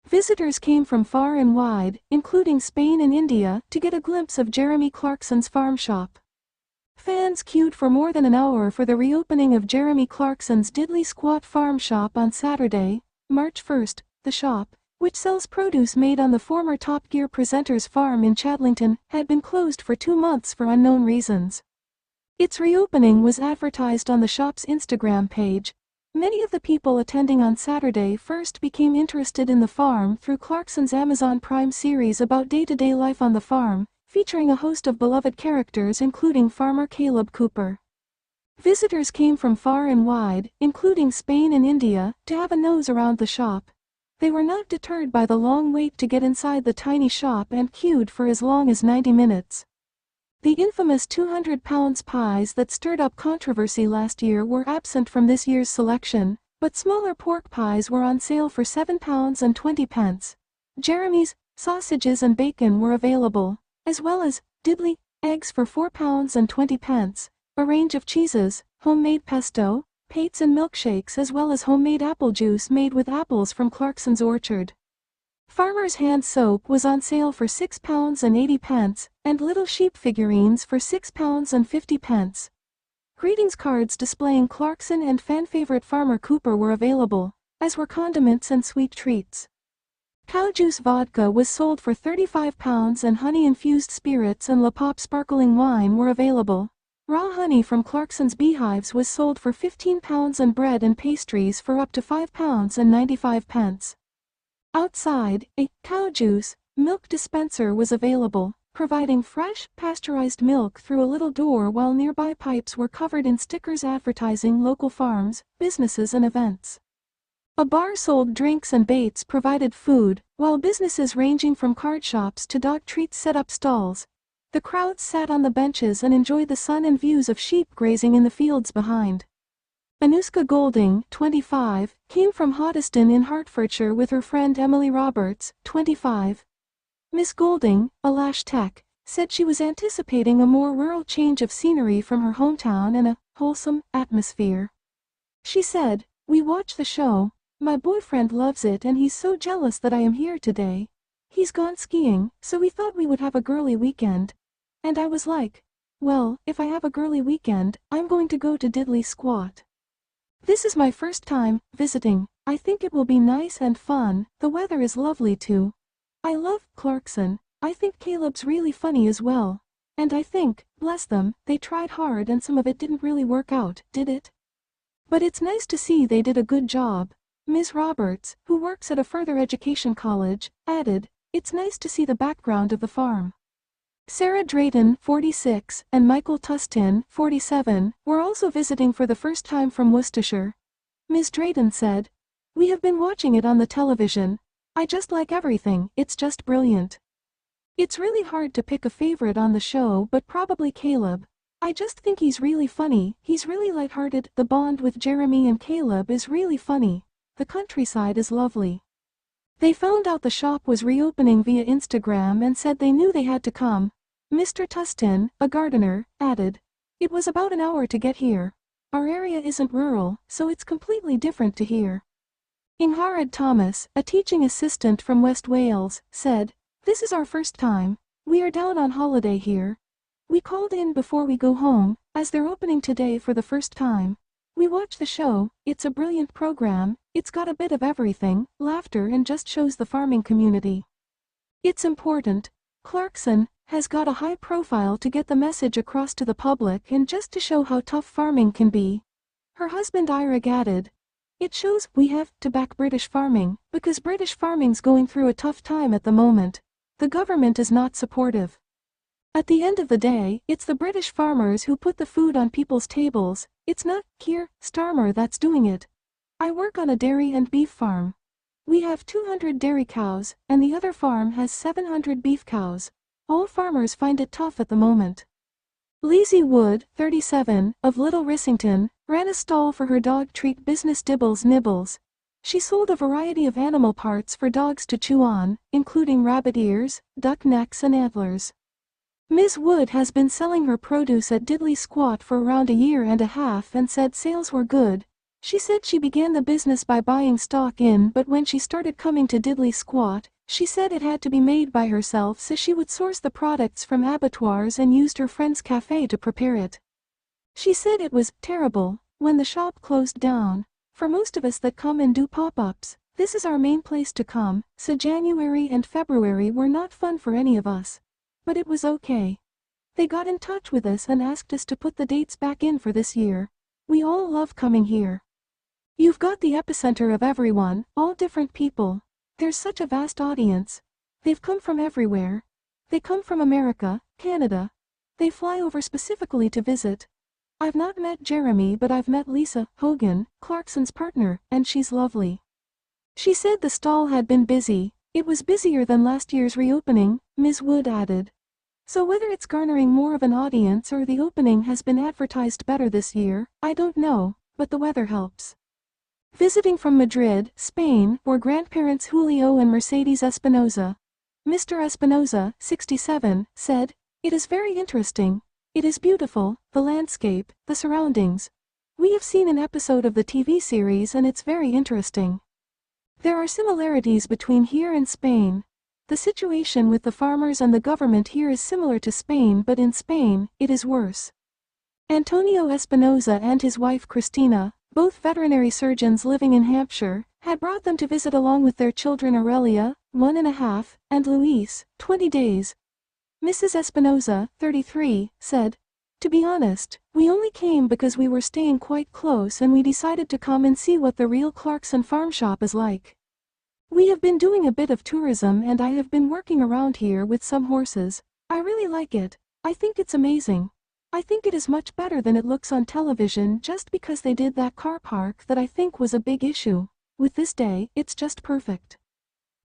Visitors came from far and wide, including Spain and India, to get a glimpse of Jeremy Clarkson's farm shop. Fans queued for more than an hour for the reopening of Jeremy Clarkson's Diddley Squat Farm Shop on Saturday, March 1st. The shop, which sells produce made on the former Top Gear presenter's farm in Chadlington, had been closed for 2 months for unknown reasons. Its reopening was advertised on the shop's Instagram page. Many of the people attending on Saturday first became interested in the farm through Clarkson's Amazon Prime series about day-to-day life on the farm, featuring a host of beloved characters including farmer Caleb Cooper. Visitors came from far and wide, including Spain and India, to have a nose around the shop. They were not deterred by the long wait to get inside the tiny shop and queued for as long as 90 minutes. The infamous 200-pound pies that stirred up controversy last year were absent from this year's selection, but smaller pork pies were on sale for £7.20. Jeremy's sausages and bacon were available, as well as diddly eggs for £4.20, a range of cheeses, homemade pesto, pates and milkshakes, as well as homemade apple juice made with apples from Clarkson's orchard. Farmer's hand soap was on sale for £6.80, and little sheep figurines for £6.50. Greetings cards displaying Clarkson and fan-favorite farmer Cooper were available, as were condiments and sweet treats. Cow juice vodka was sold for £35 and honey-infused spirits and La Pop sparkling wine were available. Raw honey from Clarkson's beehives was sold for £15 and bread and pastries for up to £5.95. Outside, a cow juice milk dispenser was available, providing fresh, pasteurized milk through a little door, while nearby pipes were covered in stickers advertising local farms, businesses and events. A bar sold drinks and baits provided food, while businesses ranging from card shops to dog treats set up stalls. The crowds sat on the benches and enjoyed the sun and views of sheep grazing in the fields behind. Anuska Golding, 25, came from Hoddesdon in Hertfordshire with her friend Emily Roberts, 25. Miss Golding, a lash tech, said she was anticipating a more rural change of scenery from her hometown and a wholesome atmosphere. She said, "We watch the show. My boyfriend loves it and he's so jealous that I am here today. He's gone skiing, so we thought we would have a girly weekend. And I was like, well, if I have a girly weekend, I'm going to go to Diddley Squat. This is my first time visiting. I think it will be nice and fun. The weather is lovely too. I love Clarkson. I think Caleb's really funny as well. And I think, bless them, they tried hard and some of it didn't really work out, did it? But it's nice to see they did a good job." Ms. Roberts, who works at a further education college, added, "It's nice to see the background of the farm." Sarah Drayton, 46, and Michael Tustin, 47, were also visiting for the first time from Worcestershire. Ms. Drayton said, "We have been watching it on the television. I just like everything, it's just brilliant. It's really hard to pick a favorite on the show, but probably Caleb. I just think he's really funny, he's really lighthearted. The bond with Jeremy and Caleb is really funny. The countryside is lovely." They found out the shop was reopening via Instagram and said they knew they had to come. Mr. Tustin, a gardener, added, "It was about an hour to get here. Our area isn't rural, so it's completely different to here." Ingharad Thomas, a teaching assistant from West Wales, said, "This is our first time. We are down on holiday here. We called in before we go home, as they're opening today for the first time. We watch the show, it's a brilliant program, it's got a bit of everything, laughter and just shows the farming community. It's important. Clarkson has got a high profile to get the message across to the public and just to show how tough farming can be." Her husband Ira added, "It shows we have to back British farming, because British farming's going through a tough time at the moment. The government is not supportive. At the end of the day, it's the British farmers who put the food on people's tables, it's not Keir Starmer that's doing it. I work on a dairy and beef farm. We have 200 dairy cows, and the other farm has 700 beef cows. All farmers find it tough at the moment." Lizzie Wood, 37, of Little Rissington, ran a stall for her dog treat business Dibbles Nibbles. She sold a variety of animal parts for dogs to chew on, including rabbit ears, duck necks and antlers. Ms. Wood has been selling her produce at Diddley Squat for around a year and a half and said sales were good. She said she began the business by buying stock in, but when she started coming to diddly squat, she said it had to be made by herself, so she would source the products from abattoirs and used her friend's cafe to prepare it. She said it was terrible when the shop closed down. For most of us that come and do pop-ups, this is our main place to come, so January and February were not fun for any of us. But it was okay. They got in touch with us and asked us to put the dates back in for this year. We all love coming here. You've got the epicenter of everyone, all different people. There's such a vast audience. They've come from everywhere. They come from America, Canada. They fly over specifically to visit. I've not met Jeremy, but I've met Lisa Hogan, Clarkson's partner, and she's lovely. She said the stall had been busy. It was busier than last year's reopening, Ms. Wood added. So whether it's garnering more of an audience or the opening has been advertised better this year, I don't know, but the weather helps. Visiting from Madrid, Spain, were grandparents Julio and Mercedes Espinoza. Mr. Espinoza, 67, said, "It is very interesting. It is beautiful, the landscape, the surroundings. We have seen an episode of the TV series and it's very interesting. There are similarities between here and Spain. The situation with the farmers and the government here is similar to Spain, but in Spain, it is worse." Antonio Espinoza and his wife Cristina, both veterinary surgeons living in Hampshire, had brought them to visit along with their children Aurelia, 1.5, and Luis, 20 days. Mrs. Espinoza, 33, said, "To be honest, we only came because we were staying quite close and we decided to come and see what the real Clarkson farm shop is like. We have been doing a bit of tourism and I have been working around here with some horses. I really like it. I think it's amazing. I think it is much better than it looks on television just because they did that car park that I think was a big issue. With this day, it's just perfect."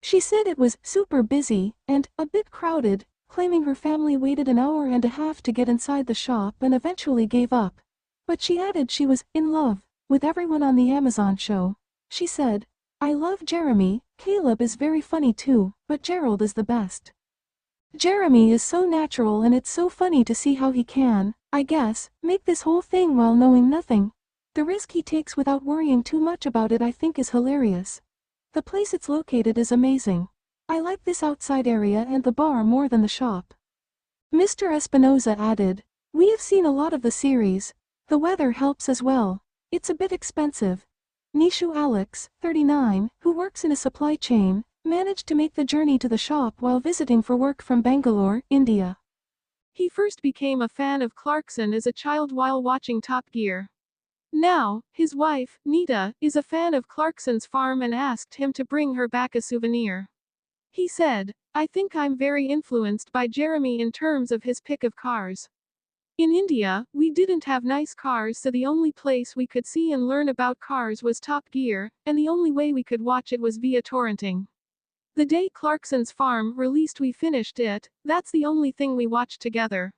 She said it was super busy and a bit crowded, claiming her family waited an hour and a half to get inside the shop and eventually gave up. But she added she was in love with everyone on the Amazon show. She said, "I love Jeremy, Caleb is very funny too, but Gerald is the best. Jeremy is so natural and it's so funny to see how he can, I guess, make this whole thing while knowing nothing. The risk he takes without worrying too much about it I think is hilarious. The place it's located is amazing. I like this outside area and the bar more than the shop." Mr. Espinoza added, "We have seen a lot of the series. The weather helps as well. It's a bit expensive." Nishu Alex, 39, who works in a supply chain, managed to make the journey to the shop while visiting for work from Bangalore, India. He first became a fan of Clarkson as a child while watching Top Gear. Now, his wife, Nita, is a fan of Clarkson's farm and asked him to bring her back a souvenir. He said, "I think I'm very influenced by Jeremy in terms of his pick of cars. In India, we didn't have nice cars, so the only place we could see and learn about cars was Top Gear, and the only way we could watch it was via torrenting. The day Clarkson's farm released we finished it, that's the only thing we watched together."